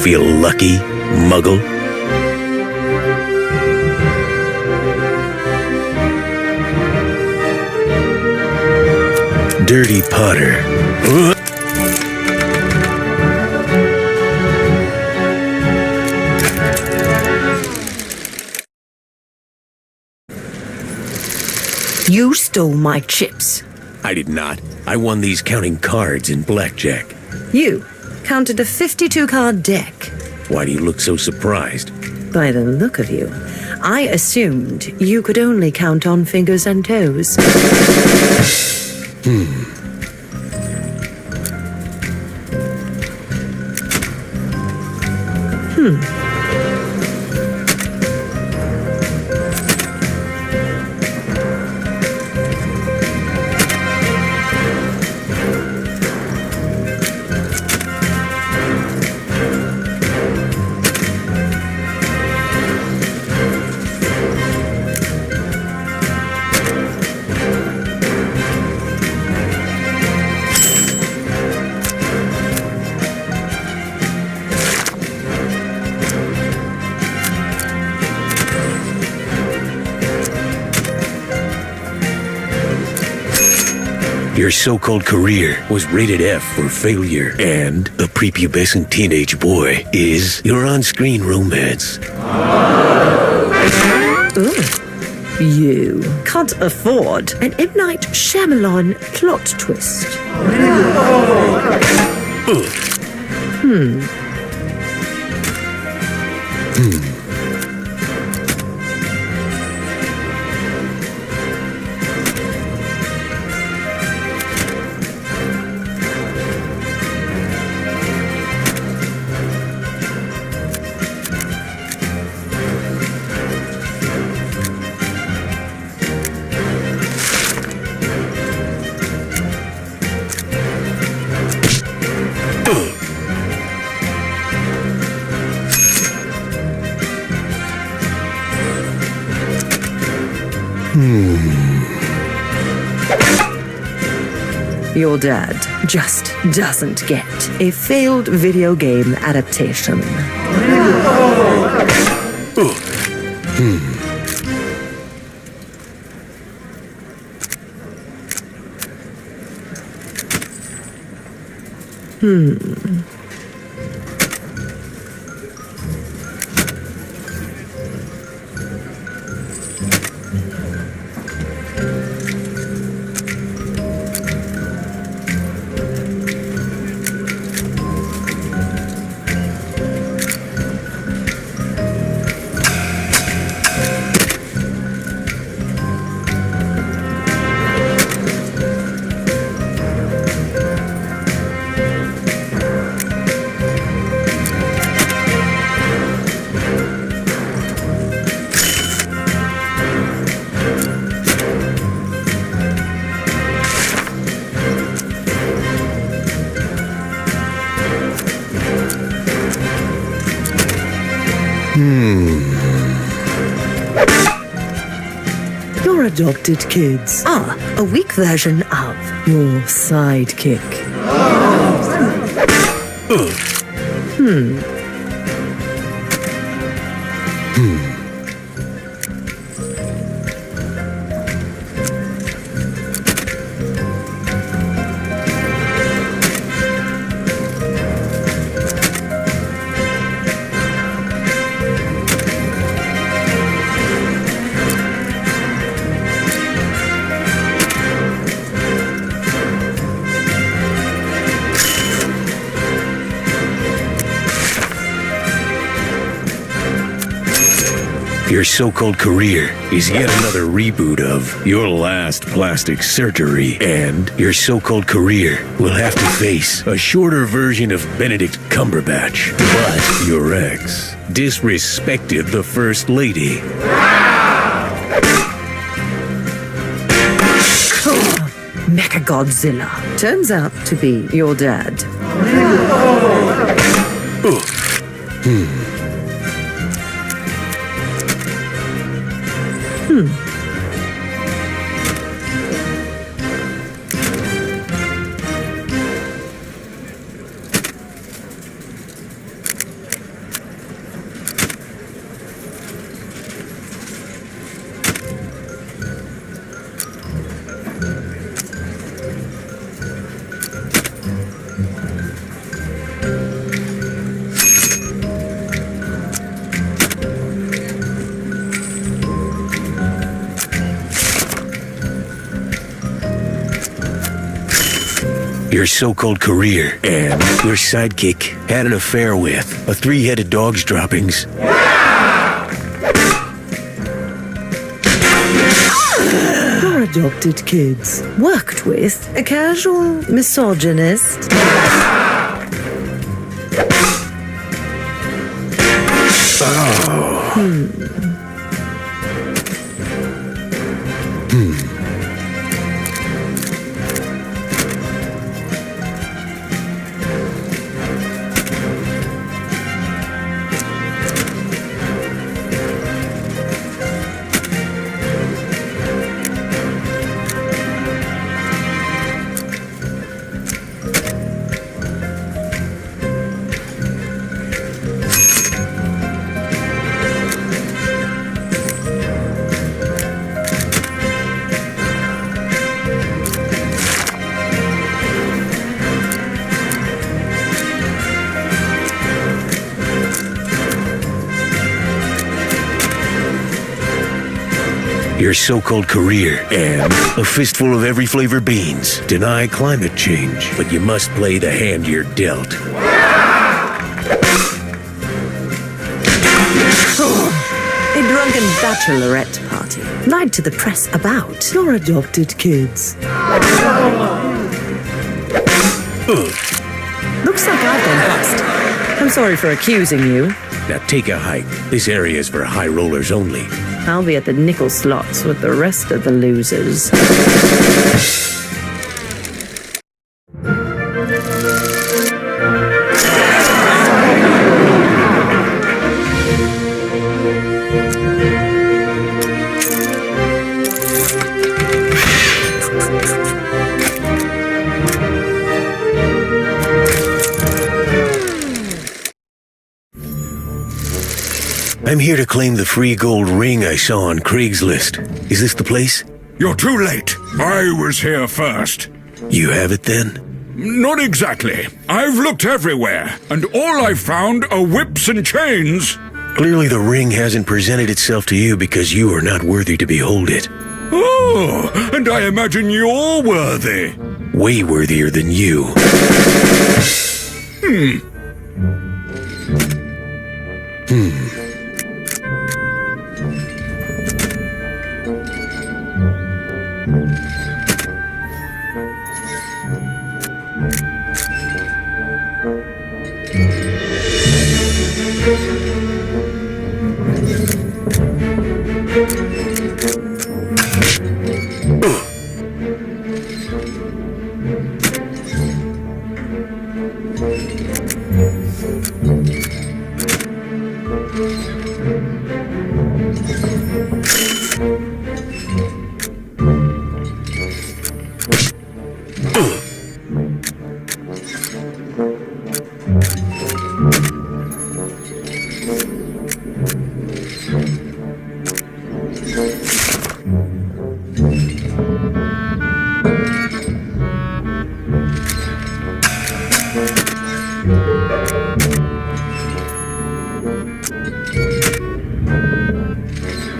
feel lucky, Muggle? Dirty Potter. You stole my chips. I did not. I won these counting cards in blackjack. You counted a 52-card deck. Why do you look so surprised? By the look of you, I assumed you could only count on fingers and toes. Your so-called career was rated F for failure, and a prepubescent teenage boy is your on-screen romance. Ugh. You can't afford an M. Night Shyamalan plot twist. Your dad just doesn't get a failed video game adaptation. Your adopted kids are a weak version of your sidekick. Your so-called career is yet another reboot of Your Last Plastic Surgery, and your so-called career will have to face a shorter version of Benedict Cumberbatch. But your ex disrespected the First Lady. Mechagodzilla turns out to be your dad. your so-called career, and your sidekick had an affair with a three-headed dog's droppings. Your adopted kids worked with a casual misogynist. Your so-called career, and a fistful of every flavor beans. Deny climate change, but you must play the hand you're dealt. A drunken bachelorette party. Lied to the press about your adopted kids. Looks like I've gone bust. I'm sorry for accusing you. Now take a hike. This area is for high rollers only. I'll be at the nickel slots with the rest of the losers. I'm here to claim the free gold ring I saw on Craigslist. Is this the place? You're too late. I was here first. You have it then? Not exactly. I've looked everywhere, and all I've found are whips and chains. Clearly the ring hasn't presented itself to you because you are not worthy to behold it. Oh, and I imagine you're worthy. Way worthier than you.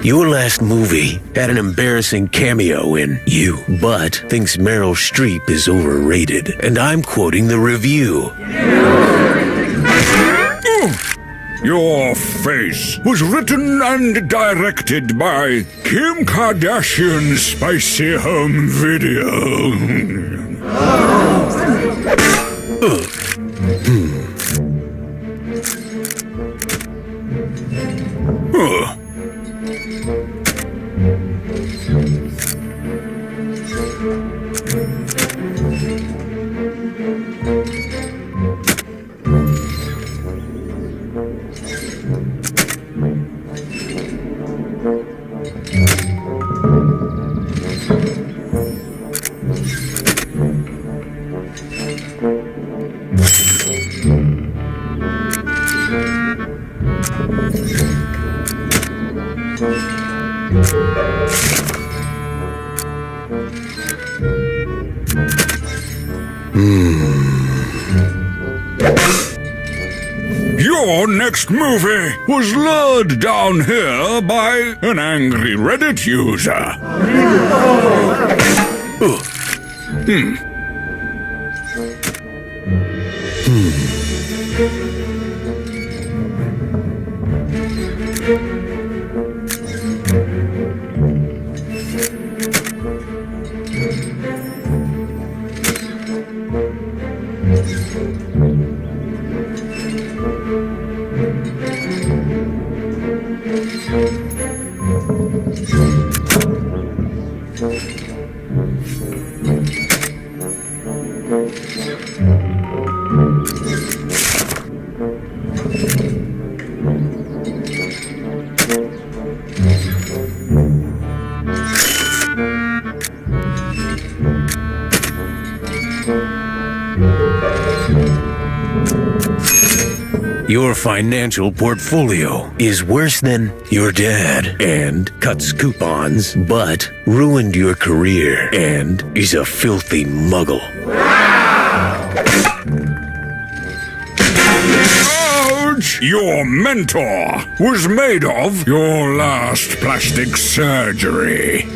Your last movie had an embarrassing cameo in You, but thinks Meryl Streep is overrated. And I'm quoting the review. Your face was written and directed by Kim Kardashian's Spicy Home Video. Your next movie was lured down here by an angry Reddit user. Your financial portfolio is worse than your dad and cuts coupons, but ruined your career and is a filthy muggle. Ouch! Your mentor was made of your last plastic surgery.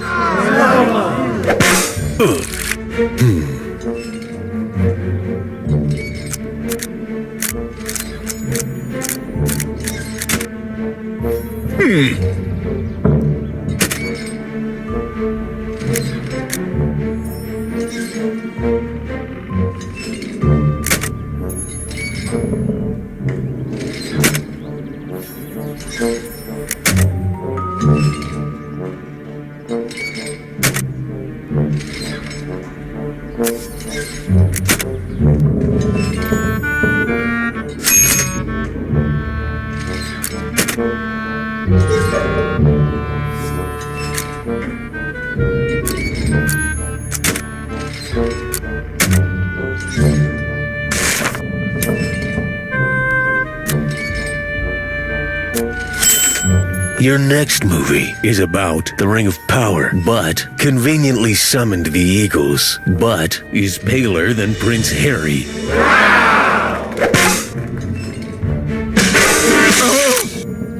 Your next movie is about the Ring of Power, but conveniently summoned the Eagles, but is paler than Prince Harry.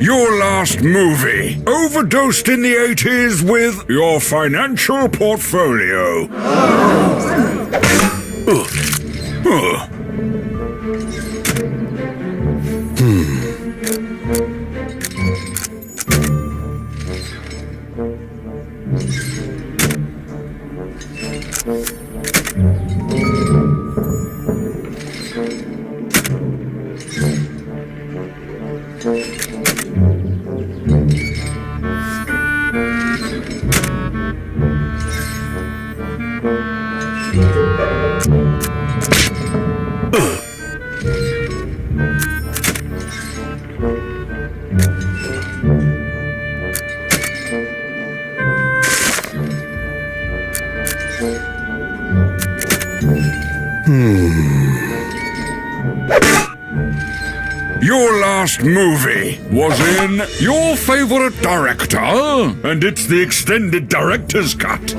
Your last movie overdosed in the 80s with your financial portfolio. Your last movie was in your favorite director, and it's the extended director's cut.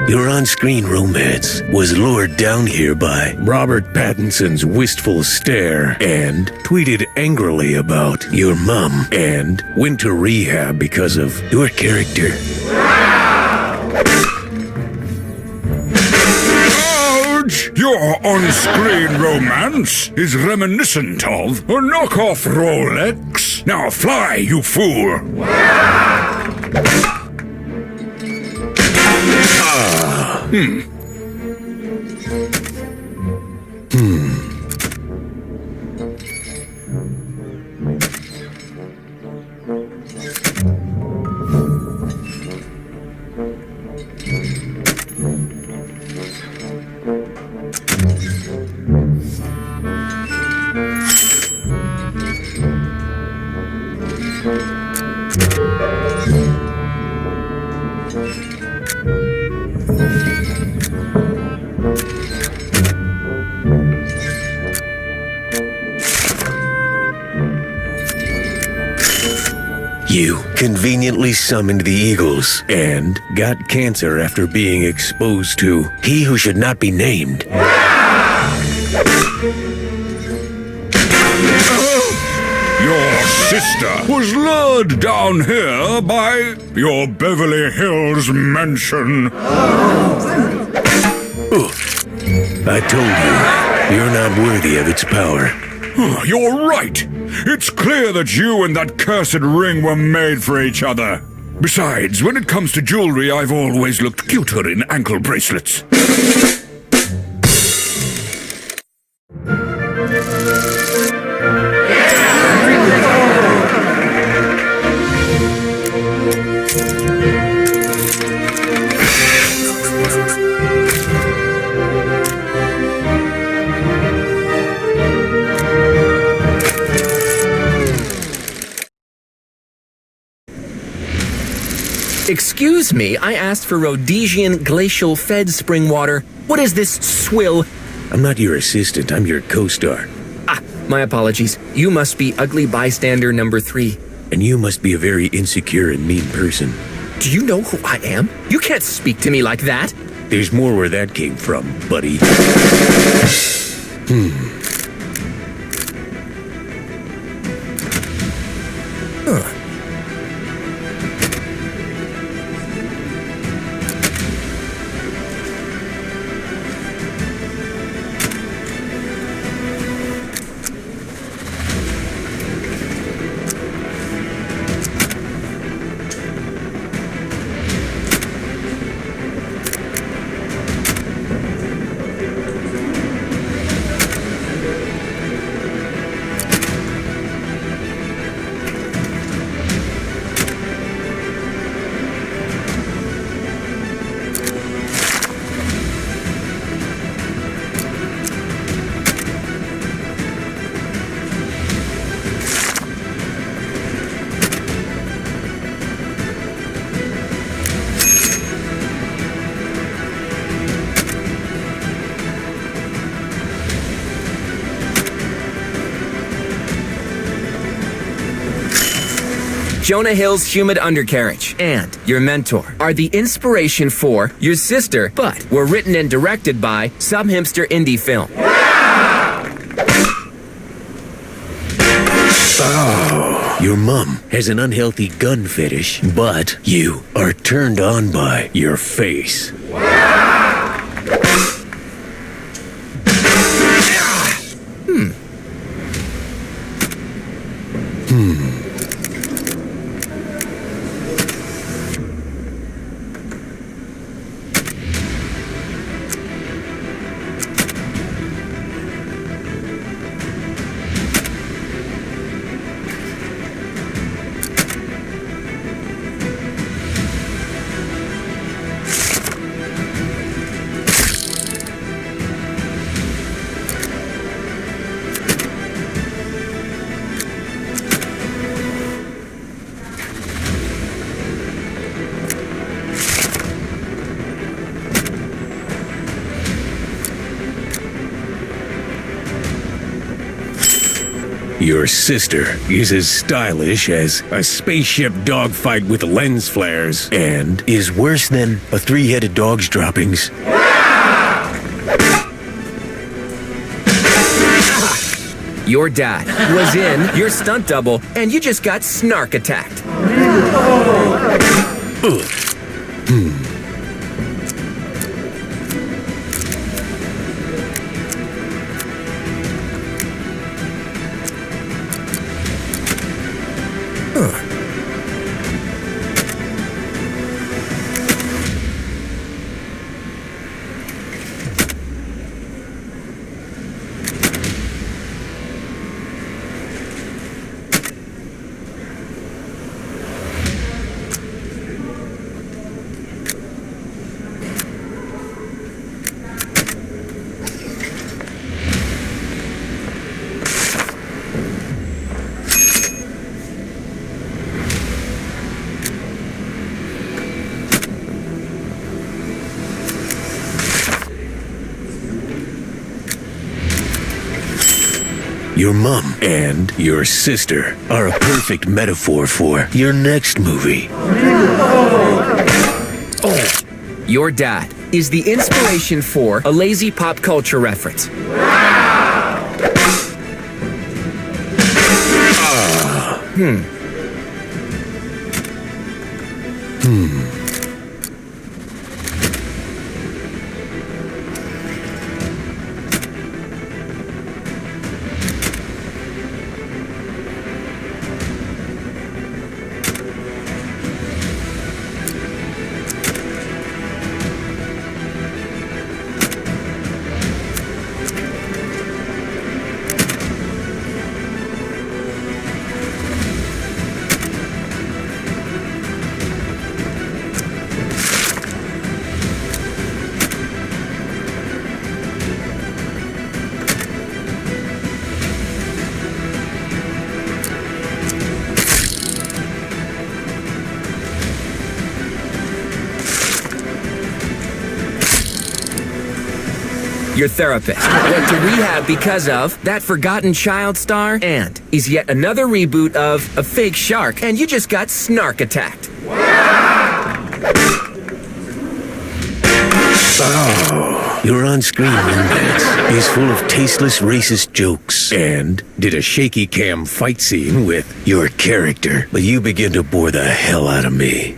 Your on-screen romance was lured down here by Robert Pattinson's wistful stare and tweeted angrily about your mom and went to rehab because of your character. Ouch! Your on-screen romance is reminiscent of a knockoff Rolex. Now fly, you fool! You conveniently summoned the eagles and got cancer after being exposed to he who should not be named. Your sister was lured down here by your Beverly Hills mansion. I told you, you're not worthy of its power. You're right. It's clear that you and that cursed ring were made for each other. Besides, when it comes to jewelry, I've always looked cuter in ankle bracelets. Excuse me, I asked for Rhodesian glacial fed spring water. What is this swill? I'm not your assistant, I'm your co-star. Ah, my apologies. You must be ugly bystander number 3. And you must be a very insecure and mean person. Do you know who I am? You can't speak to me like that. There's more where that came from, buddy. Jonah Hill's humid undercarriage and your mentor are the inspiration for your sister, but were written and directed by some hipster indie film. Oh, your mom has an unhealthy gun fetish, but you are turned on by your face. Your sister is as stylish as a spaceship dogfight with lens flares and is worse than a 3-headed dog's droppings. Your dad was in your stunt double, and you just got snark attacked. your mom, and your sister are a perfect metaphor for your next movie. Your dad is the inspiration for a lazy pop culture reference. Your therapist went to rehab because of that forgotten child star, and is yet another reboot of a fake shark, and you just got snark attacked. Your on-screen Windex is full of tasteless racist jokes and did a shaky cam fight scene with your character, but you begin to bore the hell out of me.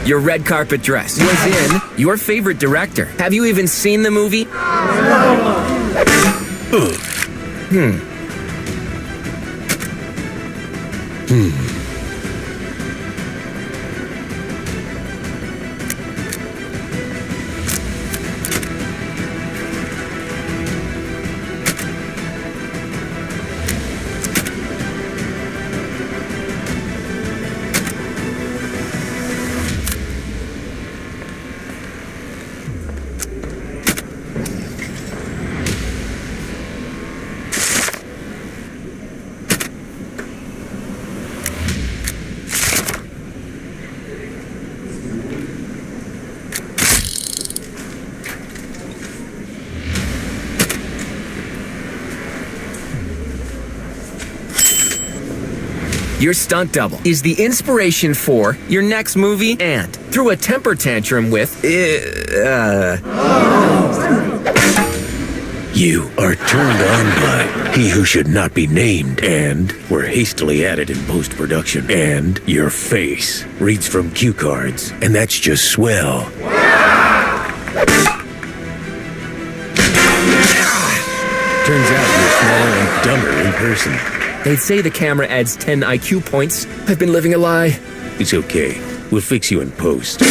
Your red carpet dress was in your favorite director. Have you even seen the movie? Your stunt double is the inspiration for your next movie, and threw a temper tantrum with You are turned on by he who should not be named and were hastily added in post-production. And your face reads from cue cards, and that's just swell. Turns out you're smaller and dumber in person. They'd say the camera adds 10 IQ points. I've been living a lie. It's okay. We'll fix you in post.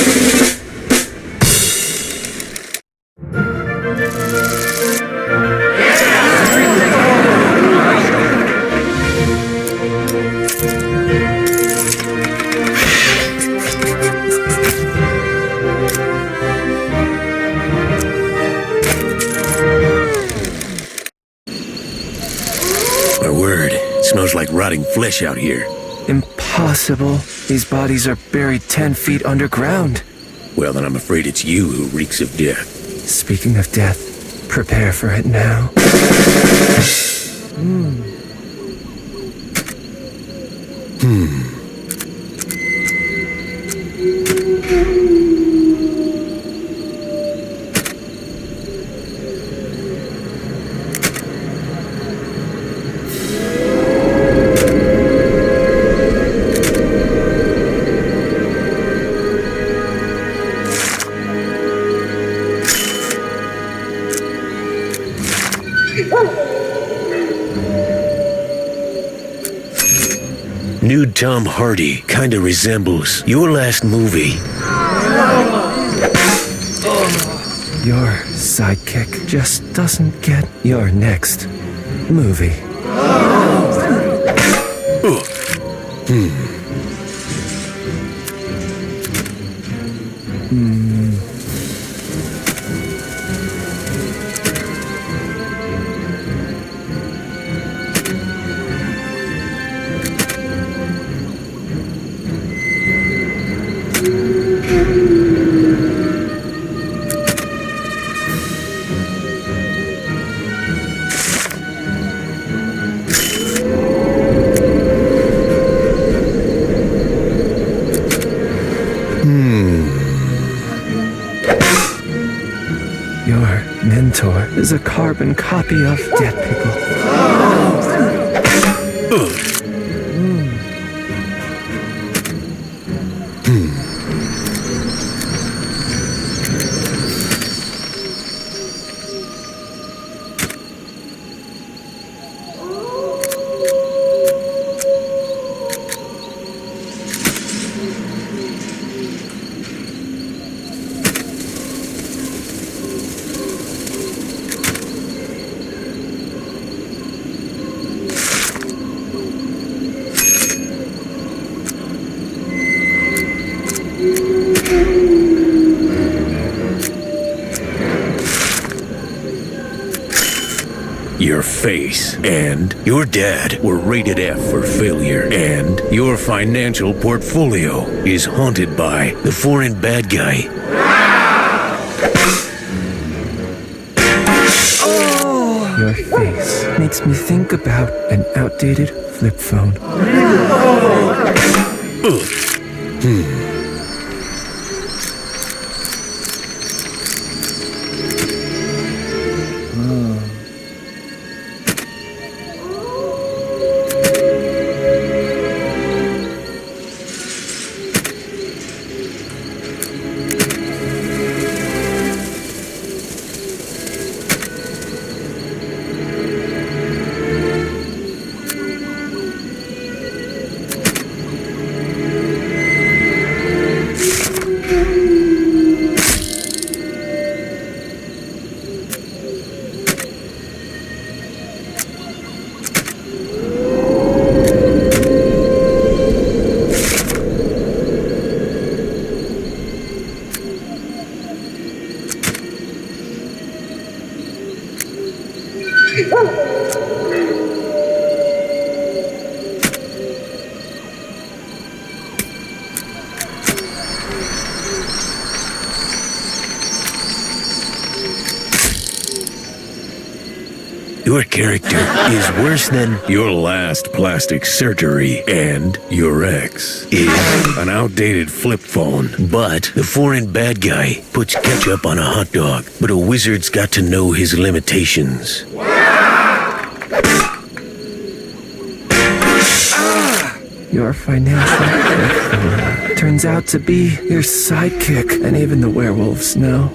My word, it smells like rotting flesh out here. Impossible. These bodies are buried 10 feet underground. Well, then I'm afraid it's you who reeks of death. Speaking of death, prepare for it now. Nude Tom Hardy kinda resembles your last movie. Your sidekick just doesn't get your next movie. Your mentor is a carbon copy of Dead Pickle. Your face and your dad were rated F for failure, and your financial portfolio is haunted by the foreign bad guy. Your face makes me think about an outdated flip phone. Your character is worse than your last plastic surgery, and your ex is an outdated flip phone. But the foreign bad guy puts ketchup on a hot dog, but a wizard's got to know his limitations. Your financial portfolio turns out to be your sidekick, and even the werewolves know.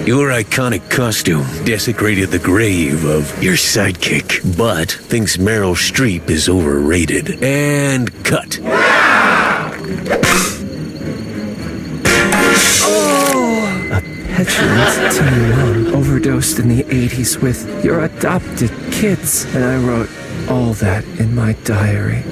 Your iconic costume desecrated the grave of your sidekick, but thinks Meryl Streep is overrated. And cut. A petulant teen mom overdosed in the 80s with your adopted kids, and I wrote all that in my diary.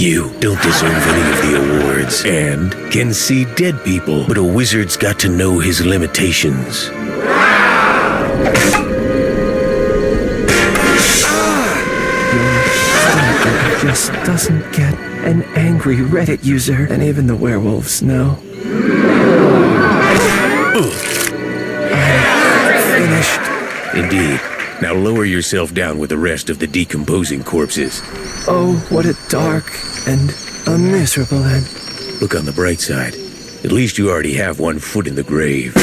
You don't deserve any of the awards and can see dead people, but a wizard's got to know his limitations. It just doesn't get an angry Reddit user, and even the werewolves know. I'm finished. Indeed. Now lower yourself down with the rest of the decomposing corpses. Oh, what a dark and a miserable end. Look on the bright side. At least you already have one foot in the grave.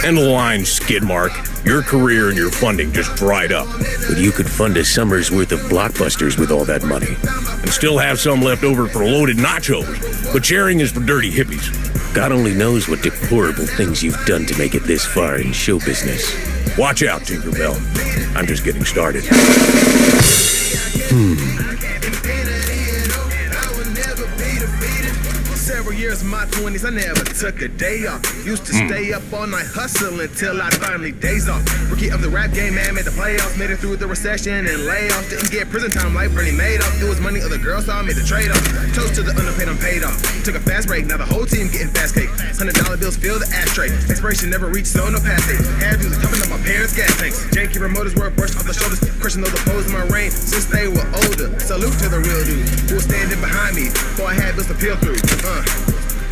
End the line, Skidmark. Your career and your funding just dried up. But you could fund a summer's worth of blockbusters with all that money. And still have some left over for loaded nachos. But sharing is for dirty hippies. God only knows what deplorable things you've done to make it this far in show business. Watch out, Tinkerbell. I'm just getting started. Several years of my 20s, I never took a day off. Used to stay up all night hustling until I finally days off. Rookie of the rap game, man, made the playoffs, made it through the recession and layoffs. Didn't get prison time like Bernie Madoff. It was money other girls saw, made the trade-off. Toast to the underpaid, I'm paid off. Took a fast break, now the whole team getting fast cake. $100 bills fill the ashtray. Expiration never reached, so no pass date. Had dudes topping up my parents' gas tanks. Janky remoters were brushed off the shoulders. Crushing those opposed in my reign since they were older. Salute to the real dudes who was standing behind me before I had bills to peel through.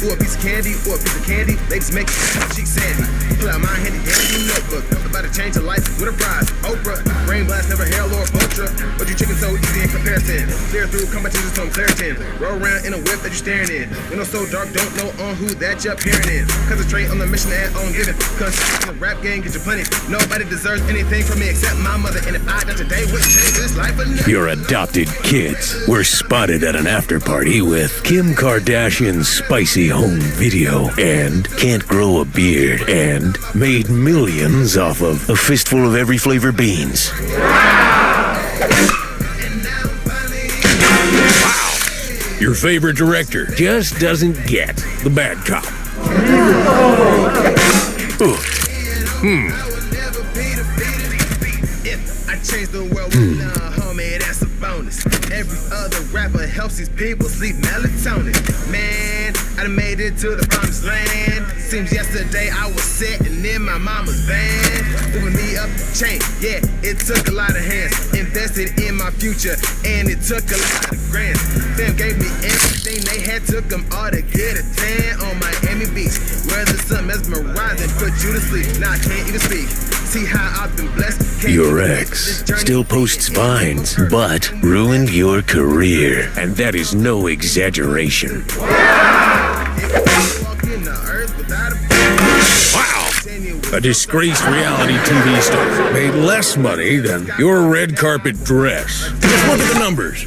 Ooh, a piece of candy, ooh, a piece of candy. Ladies make cheek sandy. Pull out my handy dandy notebook. About to change a life with a prize. Oprah, brain blast, never hair or ultra. But you chicken so easy in comparison. Clear through competitions on Claritin. Roll around in a whip that you staring in. Window so dark, don't know on who that you're peering in. Concentrate on the mission and on giving. Consistent rap game, get you plenty. Nobody deserves anything from me except my mother. And if I die today, would change this life or nothing. Your adopted kids were spotted at an after party with Kim Kardashian's spicy home video and can't grow a beard and made millions off of a fistful of every flavor beans. Your favorite director just doesn't get the bad cop. If I change the world with love, homie, that's a bonus. Every other rapper helps these people sleep melatonin. Man, I done made it to the promised land. Seems yesterday I was sitting in my mama's van, moving me up the chain. Yeah, it took a lot of hands, invested in my future, and it took a lot of grants. Fam gave me everything they had, took them all to get a tan on Miami Beach, where the sun mesmerizing, put you to sleep. Now I can't even speak. See how I've been blessed. Your ex still posts vines, but ruined your career, and that is no exaggeration. Wow! A disgraced reality TV star made less money than your red carpet dress. Just look at the numbers.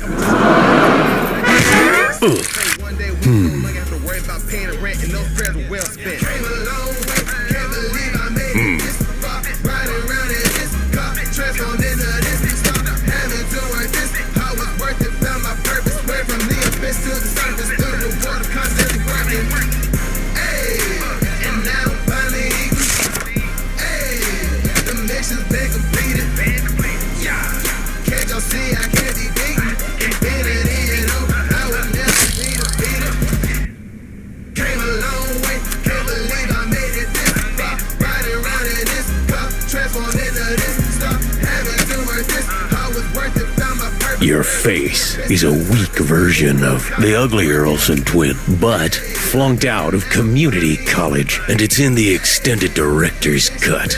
Your face is a weak version of the uglier Olsen twin, but flunked out of community college, and it's in the extended director's cut.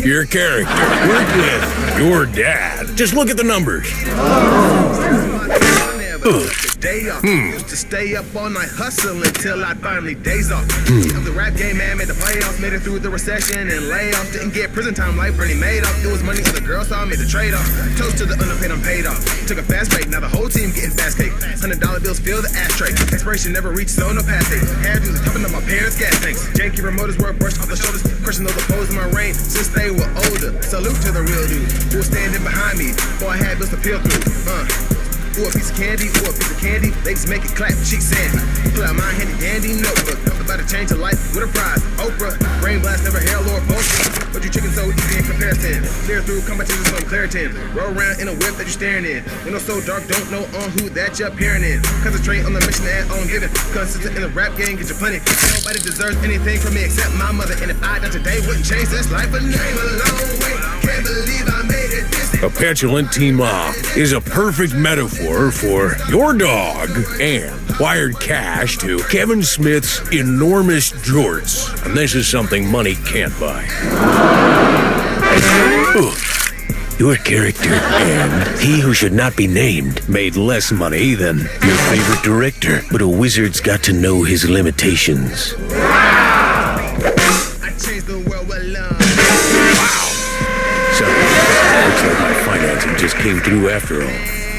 Your character worked with your dad. Just look at the numbers. took a day off. Used to stay up all night hustling until I finally days off. Rookie of the rap game, man, made the playoffs, made it through the recession and layoffs. Didn't get prison time like Bernie Madoff. It was money for the girls, so I made the trade-off. Toast to the underpaid, I'm paid off. Took a fast break, now the whole team getting fast cake. $100 bills fill the ashtray. Expiration never reached, so no pass date. Had dudes topping up my parents' gas tanks. Janky remoters were brushed off the shoulders. Crushing those opposed in my reign since they were older. Salute to the real dude who was standing behind me before I had bills to peel through. Ooh, a piece of candy, ooh, a piece of candy. Ladies make it clap, cheeks sandy. Pull out my handy dandy notebook. About to change your life with a prize. Oprah, brain blast, never hell or bullshit. But you chicken so easy in comparison. Clear through competitions on Claritin. Roll around in a whip that you're staring in. Window so dark, don't know on who that you're peering in. Concentrate on the mission and on giving. Consistent in the rap game, get your plenty. Nobody deserves anything from me except my mother. And if I died today, wouldn't change this life. But name a long way. Can't believe I made it this. A petulant teen mom is a perfect metaphor for your dog and wired cash to Kevin Smith's enormous jorts. And this is something money can't buy. Your character and he who should not be named made less money than your favorite director, but a wizard's got to know his limitations. I changed the world with love. So, looks like my financing just came through after all.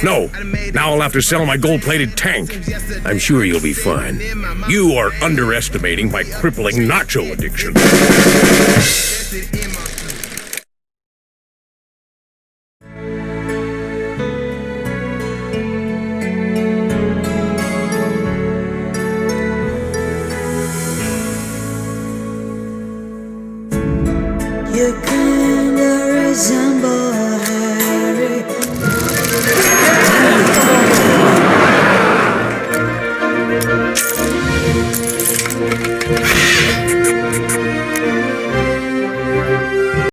No, now I'll have to sell my gold-plated tank. I'm sure you'll be fine. You are underestimating my crippling nacho addiction. Invested in my